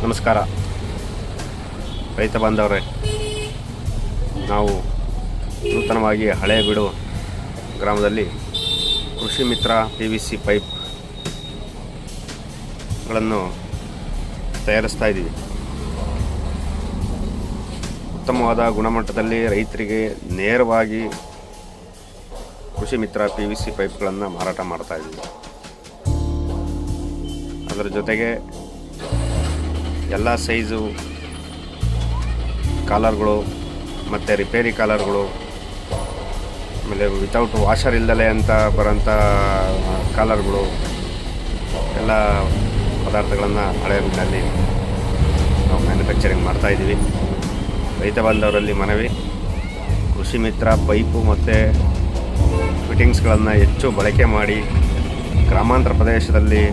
ನಮಸ್ಕಾರ ರೈತ ಬಾಂಧವರೇ, ನಾವು ನೂತನವಾಗಿ ಹಳೇಬೀಡು ಗ್ರಾಮದಲ್ಲಿ ಕೃಷಿ ಮಿತ್ರ PVC ಪೈಪ್ಗಳನ್ನು ತಯಾರಿಸ್ತಾ ಇದ್ದೀವಿ. ಉತ್ತಮವಾದ ಗುಣಮಟ್ಟದಲ್ಲಿ ರೈತರಿಗೆ ನೇರವಾಗಿ ಕೃಷಿ ಮಿತ್ರ PVC ಪೈಪ್ಗಳನ್ನು ಮಾರಾಟ ಮಾಡ್ತಾ ಇದ್ದೀವಿ. ಅದರ ಜೊತೆಗೆ ಎಲ್ಲ ಸೈಜು ಕಾಲರ್ಗಳು ಮತ್ತು ರಿಪೇರಿ ಕಾಲರ್ಗಳು, ಆಮೇಲೆ ವಿತೌಟ್ ವಾಷರ್ ಇಲ್ದಲೆ ಅಂತ ಬರೋಂಥ ಕಾಲರ್ಗಳು, ಎಲ್ಲ ಪದಾರ್ಥಗಳನ್ನು ಹಳೇಬೀಡಿನಲ್ಲಿ ನಾವು ಮ್ಯಾನುಫ್ಯಾಕ್ಚರಿಂಗ್ ಮಾಡ್ತಾಯಿದ್ದೀವಿ. ರೈತ ಬಾಂಧವರಲ್ಲಿ ಮನವಿ, ಕೃಷಿ ಮಿತ್ರ ಪೈಪು ಮತ್ತು ಫಿಟ್ಟಿಂಗ್ಸ್ಗಳನ್ನು ಹೆಚ್ಚು ಬಳಕೆ ಮಾಡಿ ಗ್ರಾಮಾಂತರ ಪ್ರದೇಶದಲ್ಲಿ